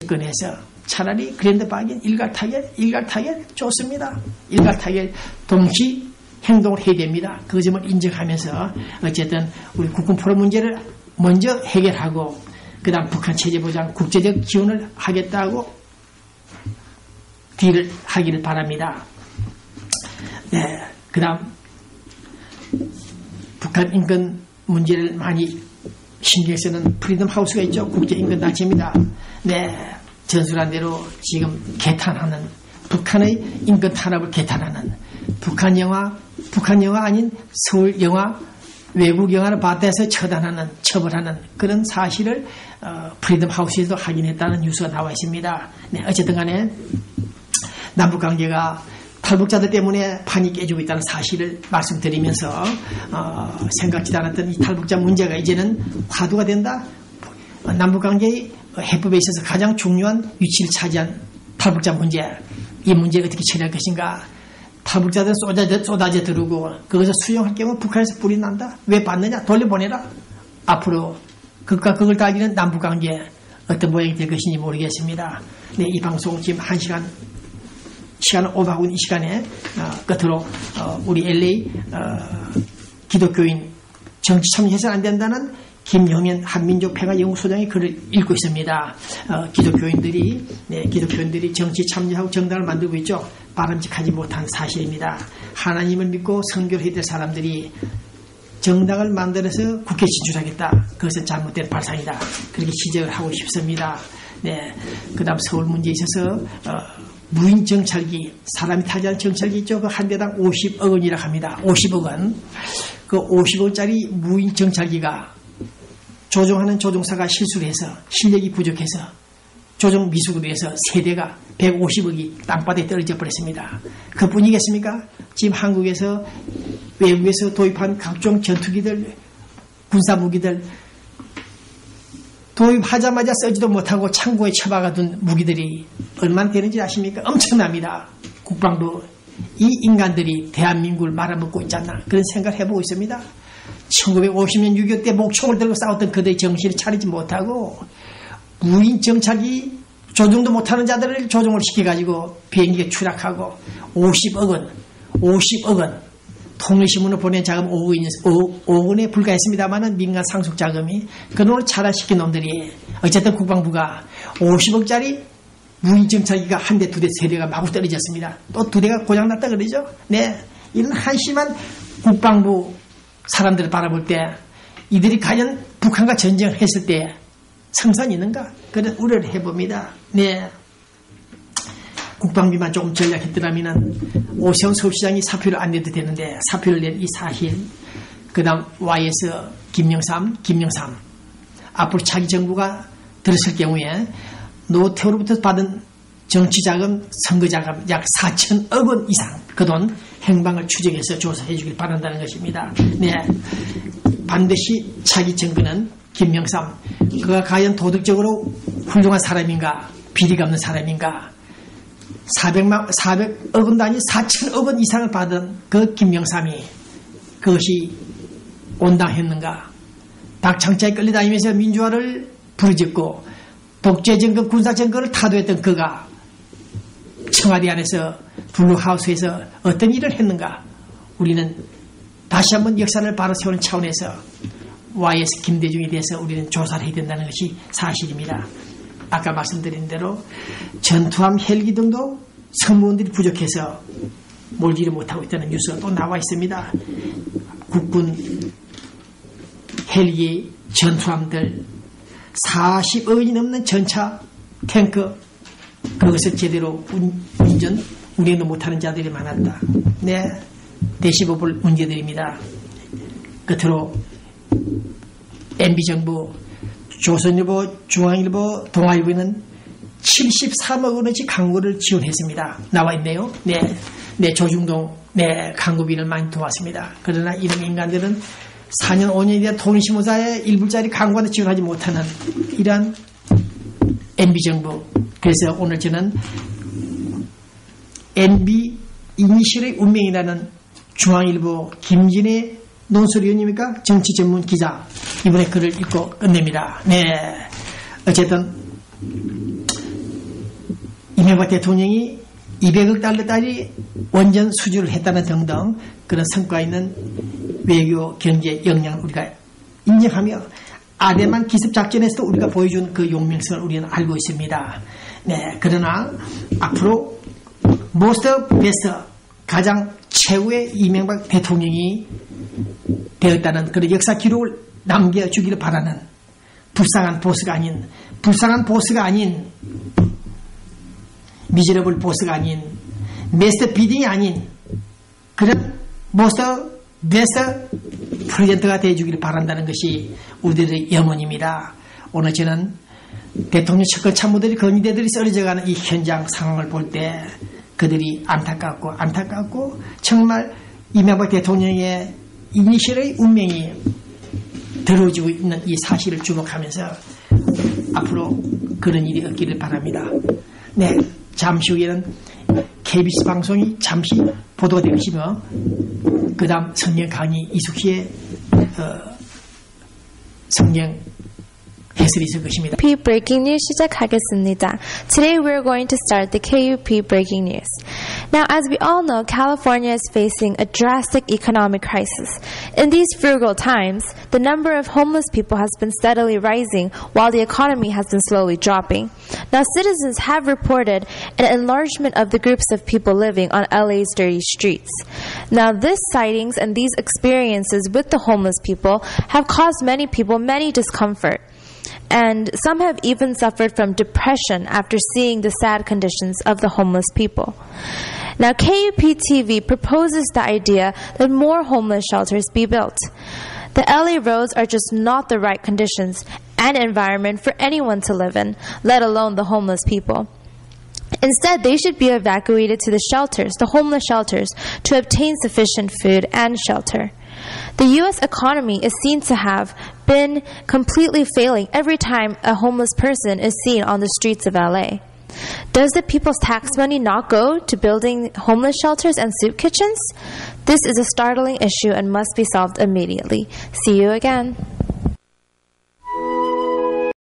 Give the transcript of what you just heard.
꺼내서 차라리 그랜드박인 일괄타결 좋습니다. 일괄타결 동시 행동을 해야 됩니다. 그 점을 인정하면서 어쨌든 우리 국군 포로 문제를 먼저 해결하고 그 다음 북한 체제 보장 국제적 지원을 하겠다고 딜을 하기를 바랍니다. 네, 그 다음 북한 인권 문제를 많이 신경 쓰는 프리덤 하우스가 있죠. 국제인권단체입니다. 네, 전술한 대로 지금 개탄하는 북한의 인권 탄압을 개탄하는 북한 영화 아닌 서울 영화 외국 영화를 받아서 처벌하는 그런 사실을 프리덤 하우스에도 확인했다는 뉴스가 나와 있습니다. 네, 어쨌든 간에 남북 관계가 탈북자들 때문에 판이 깨지고 있다는 사실을 말씀드리면서 생각지도 않았던 이 탈북자 문제가 이제는 화두가 된다. 남북관계의 해법에 있어서 가장 중요한 위치를 차지한 탈북자 문제, 이 문제를 어떻게 처리할 것인가. 탈북자들 쏟아져 들어오고 그것을 수용할 경우 북한에서 불이 난다. 왜 받느냐? 돌려보내라. 앞으로 극과 극을 따지는 남북관계 어떤 모양이 될 것인지 모르겠습니다. 네, 이 방송 지금 1시간 시간을 오버하고 있는 이 시간에 끝으로 우리 LA 기독교인 정치 참여해서는 안 된다는 김영현 한민족평화연구소장의 글을 읽고 있습니다. 기독교인들이 정치 참여하고 정당을 만들고 있죠. 바람직하지 못한 사실입니다. 하나님을 믿고 선교를 해야 될 사람들이 정당을 만들어서 국회에 진출하겠다. 그것은 잘못된 발상이다. 그렇게 지적을 하고 싶습니다. 네, 그 다음 서울 문제에 있어서 무인 정찰기, 사람이 타지 않은 정찰기 있죠. 그 한 대당 50억 원이라고 합니다. 50억 원. 그 50억짜리 무인 정찰기가 조종하는 조종사가 실수를 해서 실력이 부족해서 조종 미숙으로 해서 세대가 150억이 땅바닥에 떨어져 버렸습니다. 그뿐이겠습니까? 지금 한국에서 외국에서 도입한 각종 전투기들, 군사무기들 도입하자마자 쓰지도 못하고 창고에 처박아둔 무기들이 얼마나 되는지 아십니까? 엄청납니다. 국방부 이 인간들이 대한민국을 말아먹고 있지 않나 그런 생각을 해보고 있습니다. 1950년 6.25 때 목총을 들고 싸웠던 그들의 정신을 차리지 못하고 무인 정찰기 조종도 못하는 자들을 조종을 시켜가지고 비행기가 추락하고 50억 원 통일신문을 보낸 자금 5억 원에 불과했습니다만 민간 상속 자금이 그 돈을 차단시킨 놈들이 어쨌든 국방부가 50억짜리 무인 정찰기가 한 대, 두 대, 세 대가 마구 떨어졌습니다. 또 두 대가 고장났다 그러죠. 네, 이런 한심한 국방부 사람들을 바라볼 때 이들이 과연 북한과 전쟁을 했을 때 성산이 있는가? 그런 우려를 해봅니다. 네. 국방비만 조금 전략했더라면 오세훈 서울시장이 사표를 안 내도 되는데 사표를 낸 이 사실, 그 다음 YS 김영삼 앞으로 차기 정부가 들었을 경우에 노태우로부터 받은 정치자금, 선거자금 약 4천억 원 이상 그 돈 행방을 추적해서 조사해 주길 바란다는 것입니다. 네, 반드시 차기 정부는 김영삼 그가 과연 도덕적으로 훌륭한 사람인가 비리가 없는 사람인가 400억 원도 아니 4천억 원 이상을 받은 그 김영삼이 그것이 온당했는가. 박창차에 끌려다니면서 민주화를 부르짖고 독재정권 군사정권을 타도했던 그가 청와대 안에서 블루하우스에서 어떤 일을 했는가. 우리는 다시 한번 역사를 바로 세우는 차원에서 YS 김대중에 대해서 우리는 조사를 해야 된다는 것이 사실입니다. 아까 말씀드린 대로 전투함 헬기 등도 승무원들이 부족해서 몰지를 못하고 있다는 뉴스가 또 나와 있습니다. 국군 헬기 전투함들 40억 원이 넘는 전차 탱크 그것을 제대로 운행도 못하는 자들이 많았다. 네, 대시보볼 문제들입니다. 끝으로 MB정부 조선일보, 중앙일보, 동아일보는 73억 원어치 광고를 지원했습니다. 나와 있네요. 네, 조중동, 네, 광고비를 많이 도왔습니다. 그러나 이런 인간들은 4년, 5년이 된 통일신문사에 1불짜리 광고도 지원하지 못하는 이러한 MB정부. 그래서 오늘 저는 MB 이니셜의 운명이라는 중앙일보 김진애 논설위원입니까? 정치 전문 기자. 이번에 글을 읽고 끝냅니다. 네. 어쨌든, 이명박 대통령이 200억 달러짜리 원전 수주를 했다는 등등 그런 성과 있는 외교 경제 역량을 우리가 인정하며 아대만 기습작전에서도 우리가 보여준 그 용맹성을 우리는 알고 있습니다. 네, 그러나 앞으로 most best 가장 최고의 이명박 대통령이 되었다는 그런 역사 기록을 남겨주기를 바라는 불쌍한 보스가 아닌 미저러블 보스가 아닌 메스터 비딩이 아닌 그런 most best 프레젠터가 되어주기를 바란다는 것이 우리들의 영혼입니다. 오늘 저는 대통령 측근 참모들이 건의대들이 쓰러져가는 이 현장 상황을 볼 때 그들이 안타깝고 정말 이명박 대통령의 이니셜의 운명이 더러워지고 있는 이 사실을 주목하면서 앞으로 그런 일이 없기를 바랍니다. 네, 잠시 후에는 KBS 방송이 잠시 보도가 되시며 그 다음 성경 강의 이숙희의 성경 해설이 있을 것입니다. KUP Breaking News 시작하겠습니다. Today we're going to start the KUP Breaking News. Now, as we all know, California is facing a drastic economic crisis. In these frugal times, the number of homeless people has been steadily rising while the economy has been slowly dropping. Now, citizens have reported an enlargement of the groups of people living on LA's dirty streets. Now, these sightings and these experiences with the homeless people have caused many people many discomfort. And some have even suffered from depression after seeing the sad conditions of the homeless people. Now, KUP-TV proposes the idea that more homeless shelters be built. The LA roads are just not the right conditions and environment for anyone to live in, let alone the homeless people. Instead, they should be evacuated to the shelters, the homeless shelters, to obtain sufficient food and shelter. The U.S. economy is seen to have been completely failing every time a homeless person is seen on the streets of LA. Does the people's tax money not go to building homeless shelters and soup kitchens? This is a startling issue and must be solved immediately. See you again.